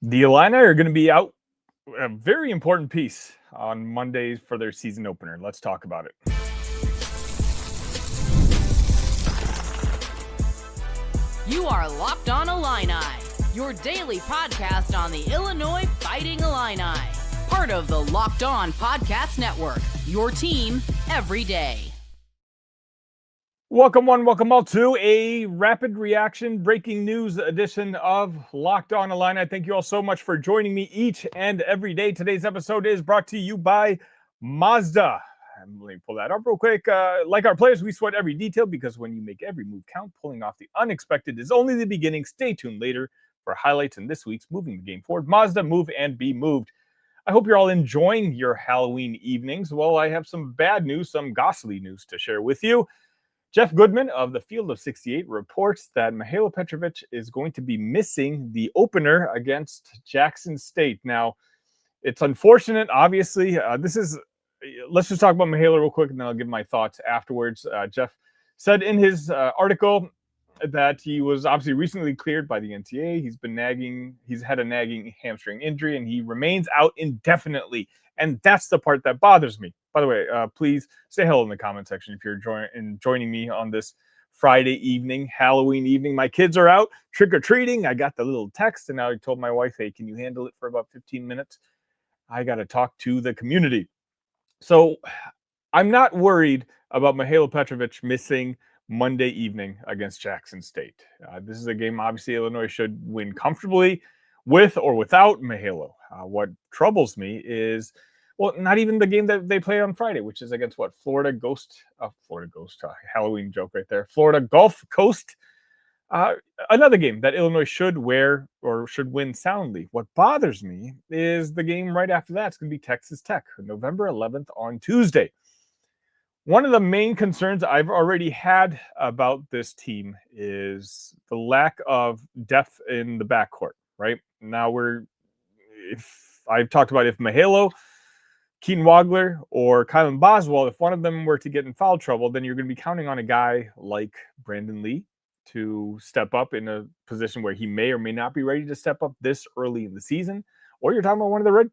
The Illini are going to be out a very important piece on Mondays for their season opener. Let's talk about it. You are Locked On Illini, your daily podcast on the Illinois Fighting Illini. Part of the Locked On Podcast Network, your team every day. Welcome welcome all to a rapid reaction breaking news edition of Locked On Illini. Thank you all so much for joining me each and every day. Today's episode is brought to you by Mazda. Let me pull that up real quick. Like our players, we sweat every detail because when you make every move count, pulling off the unexpected is only the beginning. Stay tuned later for highlights in this week's Moving the Game Forward. Mazda, move and be moved. I hope you're all enjoying your Halloween evenings. Well, I have some bad news, some ghastly news to share with you. Jeff Goodman of the Field of 68 reports that Mihailo Petrovic is going to be missing the opener against Jackson State. Now, it's unfortunate, obviously. Let's just talk about Mihailo real quick, and then I'll give my thoughts afterwards. Jeff said in his article that he was obviously recently cleared by the NCAA. He's had a nagging hamstring injury, and he remains out indefinitely. And that's the part that bothers me. By the way, please say hello in the comment section if you're joining me on this Friday evening, Halloween evening. My kids are out trick-or-treating. I got the little text, and now I told my wife, hey, can you handle it for about 15 minutes? I got to talk to the community. So I'm not worried about Mihailo Petrovic missing Monday evening against Jackson State. This is a game, obviously, Illinois should win comfortably with or without Mihailo. What troubles me is, well, not even the game that they play on Friday, which is against Florida Ghost, Halloween joke right there. Florida Gulf Coast. Another game that Illinois should win soundly. What bothers me is the game right after that. It's going to be Texas Tech, November 11th on Tuesday. One of the main concerns I've already had about this team is the lack of depth in the backcourt, right? Now if Mihailo, Keaton Wagler, or Kylan Boswell, if one of them were to get in foul trouble, then you're going to be counting on a guy like Brandon Lieb to step up in a position where he may or may not be ready to step up this early in the season. Or you're talking about one of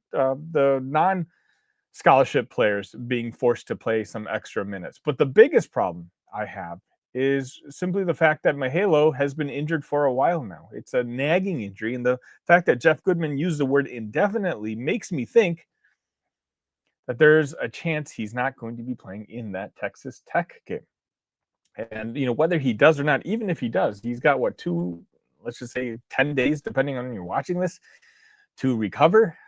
the non-scholarship players being forced to play some extra minutes. But the biggest problem I have is simply the fact that Mihailo has been injured for a while now. It's a nagging injury, and the fact that Jeff Goodman used the word indefinitely makes me think that there's a chance he's not going to be playing in that Texas Tech game. And, whether he does or not, even if he does, he's got, 10 days, depending on when you're watching this, to recover.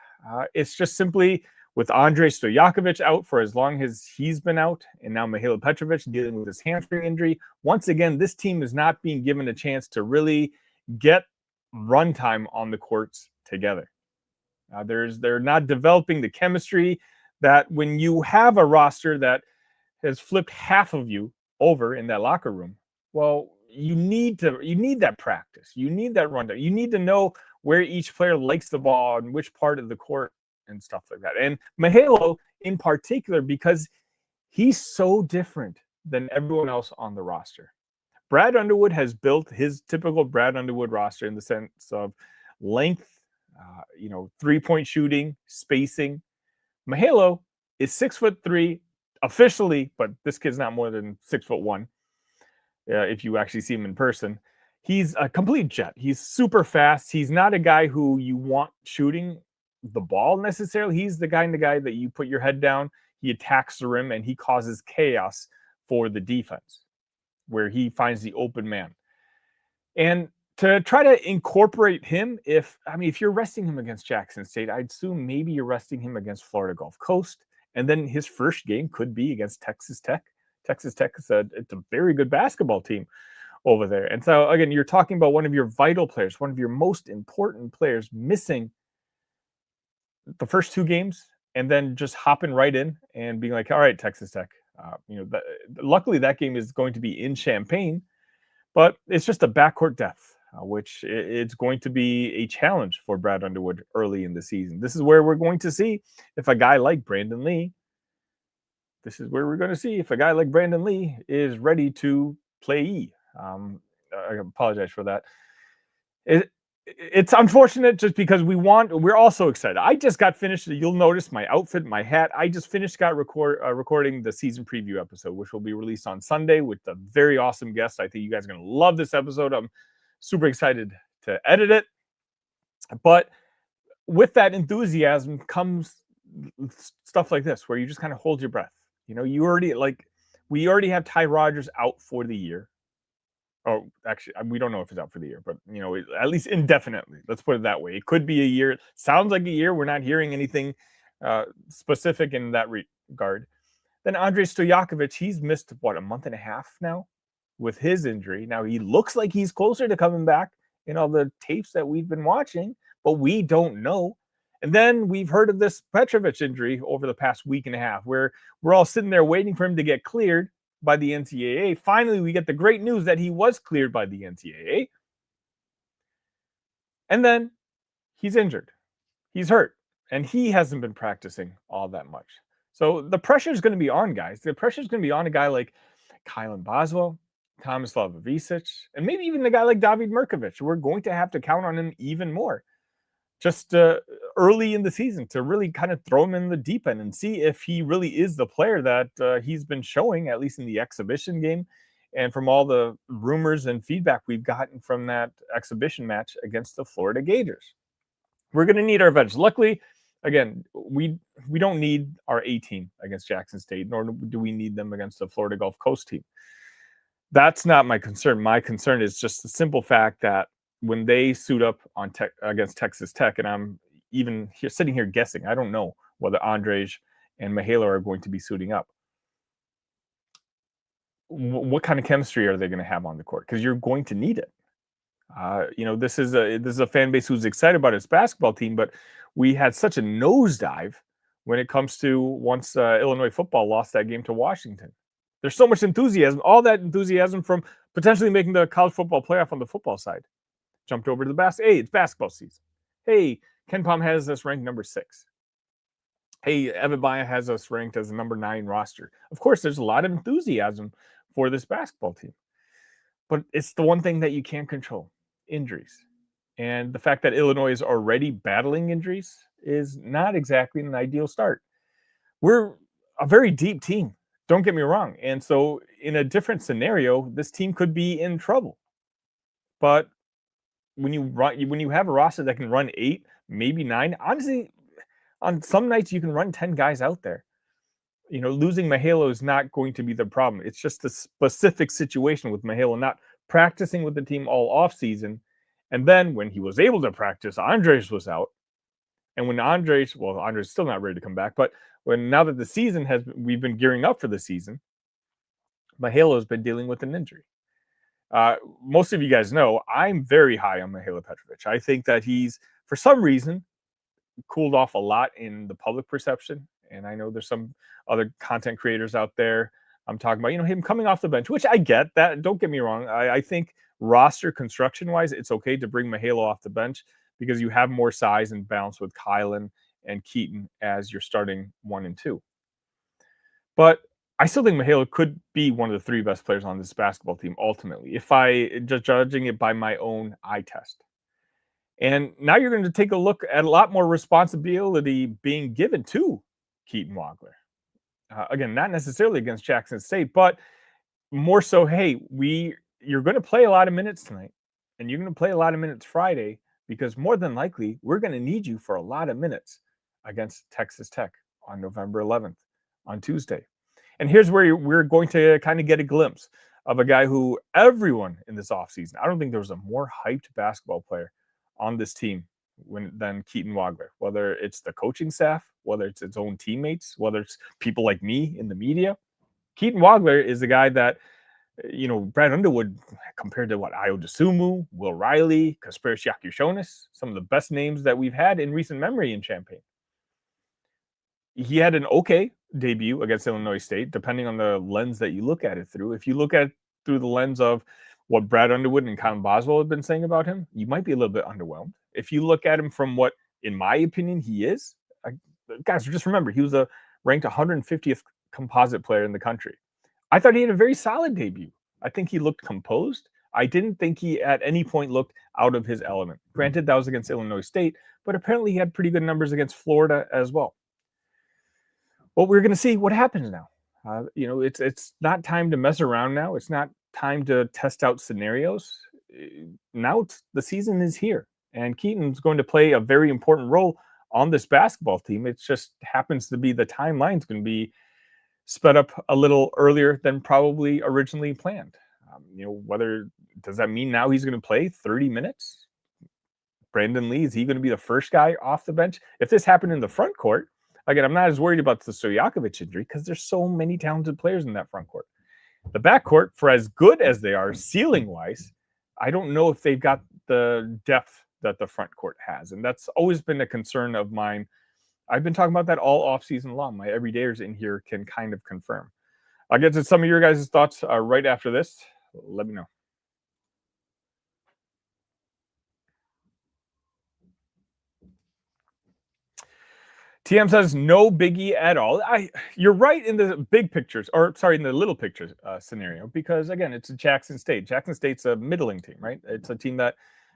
It's just simply with Andrej Stojaković out for as long as he's been out, and now Mihailo Petrovic dealing with his hamstring injury. Once again, this team is not being given a chance to really get runtime on the courts together. They're not developing the chemistry that when you have a roster that has flipped half of you over in that locker room, well, you need that practice. You need that rundown. You need to know where each player likes the ball and which part of the court and stuff like that. And Mihailo in particular, because he's so different than everyone else on the roster. Brad Underwood has built his typical Brad Underwood roster in the sense of length, three-point shooting, spacing. Mihailo is 6'3" officially, but this kid's not more than 6'1". If you actually see him in person, he's a complete jet. He's super fast. He's not a guy who you want shooting the ball necessarily. He's the kind of guy that you put your head down, he attacks the rim, and he causes chaos for the defense, where he finds the open man. And to try to incorporate him, if you're resting him against Jackson State, I'd assume maybe you're resting him against Florida Gulf Coast. And then his first game could be against Texas Tech. Texas Tech it's a very good basketball team over there. And so, again, you're talking about one of your vital players, one of your most important players missing the first two games and then just hopping right in and being like, all right, Texas Tech. Luckily, that game is going to be in Champaign, but it's just a backcourt depth, which it's going to be a challenge for Brad Underwood early in the season. This is where we're going to see if a guy like Brandon Lieb is ready to play. I apologize for that. it's unfortunate just because we're all so excited. I just got finished. You'll notice my outfit, my hat. I just got recording the season preview episode, which will be released on Sunday with a very awesome guest. I think you guys are going to love this episode. I'm super excited to edit it. But with that enthusiasm comes stuff like this, where you just kind of hold your breath. We already have Ty Rodgers out for the year. Oh, actually, we don't know if it's out for the year, but at least indefinitely. Let's put it that way. It could be a year. It sounds like a year. We're not hearing anything specific in that regard. Then Andrej Stojaković, he's missed a month and a half now with his injury. Now he looks like he's closer to coming back in all the tapes that we've been watching, but we don't know. And then we've heard of this Petrovic injury over the past week and a half, where we're all sitting there waiting for him to get cleared by the NCAA. Finally, we get the great news that he was cleared by the NCAA. And then he's injured. He's hurt. And he hasn't been practicing all that much. So the pressure is going to be on guys. The pressure is going to be on a guy like Kylan Boswell, Tomislav Ivicic, and maybe even a guy like David Mirkovic. We're going to have to count on him even more. Just early in the season to really kind of throw him in the deep end and see if he really is the player that he's been showing, at least in the exhibition game. And from all the rumors and feedback we've gotten from that exhibition match against the Florida Gators. We're going to need our veg. Luckily, again, we don't need our A team against Jackson State, nor do we need them against the Florida Gulf Coast team. That's not my concern. My concern is just the simple fact that when they suit up on against Texas Tech, and I'm even sitting here guessing, I don't know whether Andrej and Mihailo are going to be suiting up. What kind of chemistry are they going to have on the court? Because you're going to need it. This is a fan base who's excited about its basketball team, but we had such a nosedive when it comes to once Illinois football lost that game to Washington. There's so much enthusiasm, all that enthusiasm from potentially making the college football playoff on the football side. Jumped over to the basketball. Hey, it's basketball season. Hey, Ken Pom has us ranked number 6. Hey, Evan Baya has us ranked as a number 9 roster. Of course, there's a lot of enthusiasm for this basketball team. But it's the one thing that you can't control, injuries. And the fact that Illinois is already battling injuries is not exactly an ideal start. We're a very deep team, don't get me wrong. And so in a different scenario, this team could be in trouble. But when you have a roster that can run 8, maybe 9, honestly, on some nights you can run 10 guys out there. Losing Mihailo is not going to be the problem. It's just a specific situation with Mihailo not practicing with the team all off season. And then when he was able to practice, Andrej was out. And when Andrej is still not ready to come back, but now that the season we've been gearing up for the season, Mihailo has been dealing with an injury. Most of you guys know I'm very high on Mihailo Petrovic. I think that he's, for some reason, cooled off a lot in the public perception. And I know there's some other content creators out there. I'm talking about, him coming off the bench, which I get that. Don't get me wrong. I think roster construction wise, it's okay to bring Mihailo off the bench because you have more size and balance with Kylan and Keaton as your starting 1 and 2. But I still think Mihailo could be one of the 3 best players on this basketball team ultimately, if I just judging it by my own eye test. And now you're going to take a look at a lot more responsibility being given to Keaton Wagler. Again, not necessarily against Jackson State, but more so, hey, you're going to play a lot of minutes tonight, and you're going to play a lot of minutes Friday, because more than likely, we're going to need you for a lot of minutes against Texas Tech on November 11th, on Tuesday. And here's where we're going to kind of get a glimpse of a guy who everyone in this offseason, I don't think there was a more hyped basketball player on this team than Keaton Wagler, whether it's the coaching staff, whether it's its own teammates, whether it's people like me in the media. Keaton Wagler is the guy that, Brad Underwood compared to Ayo Dosunmu, Will Riley, Kasperis Yakushonis, some of the best names that we've had in recent memory in Champaign. He had an okay debut against Illinois State, depending on the lens that you look at it through. If you look at it through the lens of what Brad Underwood and Kylan Boswell have been saying about him, you might be a little bit underwhelmed. If you look at him from what, in my opinion, he is, guys, just remember, he was a ranked 150th composite player in the country. I thought he had a very solid debut. I think he looked composed. I didn't think he at any point looked out of his element. Granted, that was against Illinois State, but apparently he had pretty good numbers against Florida as well. Well, we're going to see what happens now. It's not time to mess around now. It's not time to test out scenarios. Now the season is here, and Keaton's going to play a very important role on this basketball team. It just happens to be the timeline's going to be sped up a little earlier than probably originally planned. Whether does that mean now he's going to play 30 minutes? Brandon Lieb, is he going to be the first guy off the bench? If this happened in the front court, again, I'm not as worried about the Stojaković injury because there's so many talented players in that front court. The backcourt, for as good as they are ceiling-wise, I don't know if they've got the depth that the front court has. And that's always been a concern of mine. I've been talking about that all offseason long. My everydayers in here can kind of confirm. I'll get to some of your guys' thoughts right after this. Let me know. TM says no biggie at all. You're right in the big pictures, in the little pictures scenario, because again, it's Jackson State. Jackson State's a middling team, right? It's a team that,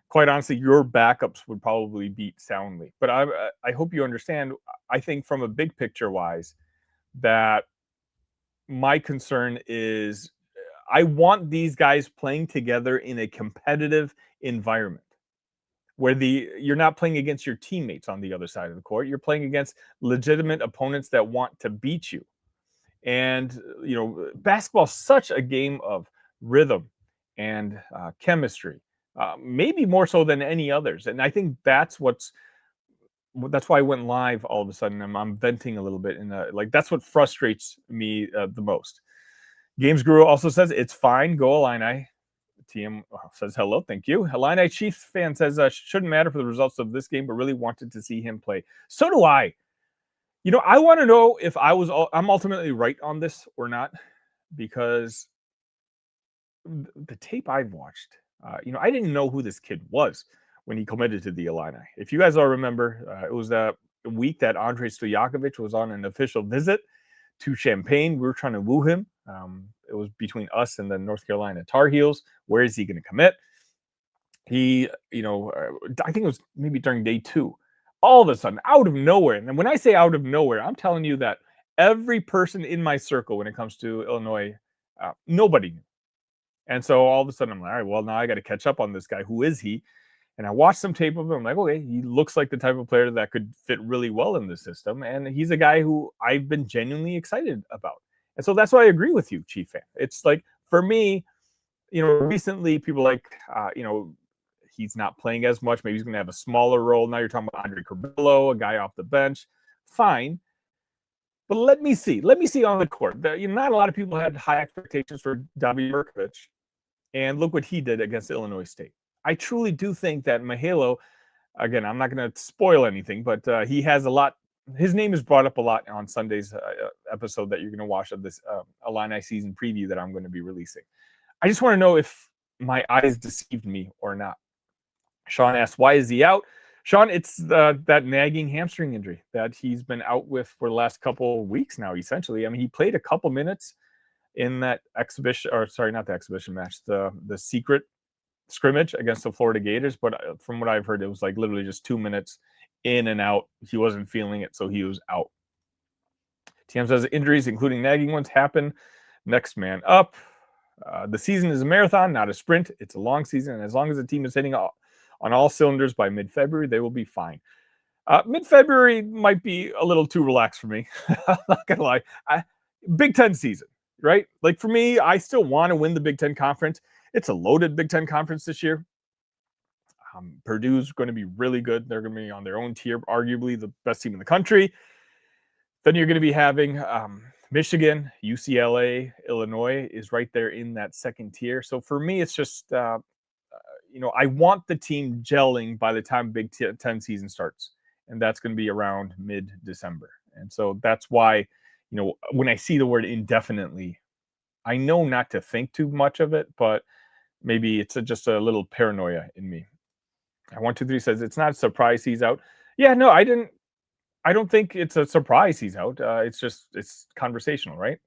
quite honestly, your backups would probably beat soundly. But I hope you understand. I think from a big picture wise, that my concern is I want these guys playing together in a competitive environment, where you're not playing against your teammates on the other side of the court. You're playing against legitimate opponents that want to beat you. And, basketball is such a game of rhythm and chemistry, maybe more so than any others. And I think that's why I went live all of a sudden. I'm venting a little bit. And that's what frustrates me the most. Games Guru also says, it's fine. Go Illini. TM says hello, thank you. Illini Chiefs fan says shouldn't matter for the results of this game, but really wanted to see him play. So do I. I want to know if I'm ultimately right on this or not, because the tape I've watched, I didn't know who this kid was when he committed to the Illini. If you guys all remember, it was the week that Andrej Stojaković was on an official visit to Champaign. We were trying to woo him. It was between us and the North Carolina Tar Heels. Where is he going to commit? He, I think it was maybe during day 2, all of a sudden, out of nowhere. And when I say out of nowhere, I'm telling you that every person in my circle when it comes to Illinois, nobody knew. And so all of a sudden I'm like, all right, well, now I got to catch up on this guy. Who is he? And I watched some tape of him. I'm like, okay, he looks like the type of player that could fit really well in the system. And he's a guy who I've been genuinely excited about. And so that's why I agree with you, Chief fan. It's like, for me, recently people like, he's not playing as much. Maybe he's going to have a smaller role. Now you're talking about Andre Curbelo, a guy off the bench. Fine. But let me see on the court. Not a lot of people had high expectations for Davi Mirkovic. And look what he did against Illinois State. I truly do think that Mihailo, again, I'm not going to spoil anything, but he has a lot. His name is brought up a lot on Sunday's episode that you're going to watch of this Illini season preview that I'm going to be releasing. I just want to know if my eyes deceived me or not. Sean asked, why is he out? Sean, it's that nagging hamstring injury that he's been out with for the last couple of weeks now, essentially. I mean, he played a couple minutes in that not the exhibition match, the secret scrimmage against the Florida Gators, but from what I've heard, it was like literally just 2 minutes in and out. He wasn't feeling it, so he was out. TM says injuries, including nagging ones, happen. Next man up. The season is a marathon, not a sprint. It's a long season, and as long as the team is hitting on all cylinders by mid-February, they will be fine. Mid-February might be a little too relaxed for me. I'm not gonna lie. Big Ten season, right? Like for me, I still want to win the Big Ten Conference. It's a loaded Big Ten Conference this year. Purdue's going to be really good. They're going to be on their own tier, arguably the best team in the country. Then you're going to be having Michigan, UCLA, Illinois is right there in that second tier. So for me, it's just, I want the team gelling by the time Big Ten season starts. And that's going to be around mid-December. And so that's why, when I see the word indefinitely, I know not to think too much of it, but maybe it's just a little paranoia in me. 123 says it's not a surprise he's out. Yeah, no, I don't think it's a surprise he's out. It's conversational, right?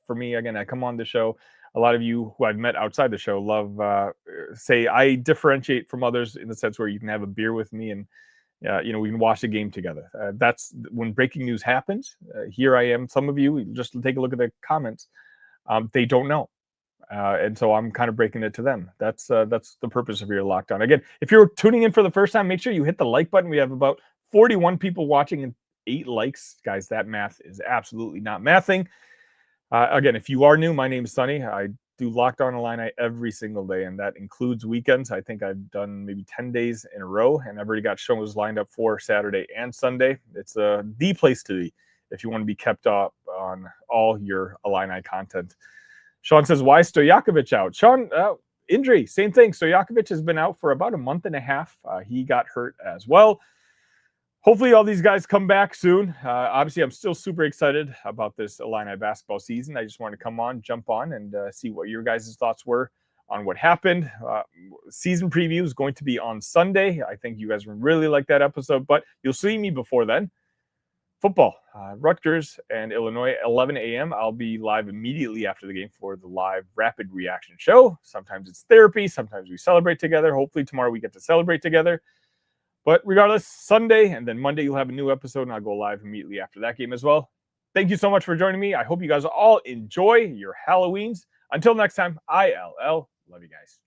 For me, again, I come on the show a lot of you who I've met outside the show love say I differentiate from others in the sense where you can have a beer with me and we can watch the game together. That's when breaking news happens. Here I am. Some of you, just take a look at the comments. They don't know. And so I'm kind of breaking it to them. That's the purpose of your Locked On. Again, if you're tuning in for the first time, make sure you hit the like button. We have about 41 people watching and 8 likes. Guys, that math is absolutely not mathing. Again, if you are new, my name is Sonny. I do Locked On Illini every single day, and that includes weekends. I think I've done maybe 10 days in a row, and I've already got shows lined up for Saturday and Sunday. It's the place to be if you want to be kept up on all your Illini content. Sean says, why is Stojaković out? Sean, injury, same thing. Stojaković has been out for about a month and a half. He got hurt as well. Hopefully all these guys come back soon. Obviously, I'm still super excited about this Illini basketball season. I just wanted to come on, jump on, and see what your guys' thoughts were on what happened. Season preview is going to be on Sunday. I think you guys will really like that episode, but you'll see me before then. Football, Rodgers and Illinois, 11 a.m. I'll be live immediately after the game for the live rapid reaction show. Sometimes it's therapy. Sometimes we celebrate together. Hopefully tomorrow we get to celebrate together. But regardless, Sunday and then Monday, you'll have a new episode, and I'll go live immediately after that game as well. Thank you so much for joining me. I hope you guys all enjoy your Halloweens. Until next time, ILL. Love you guys.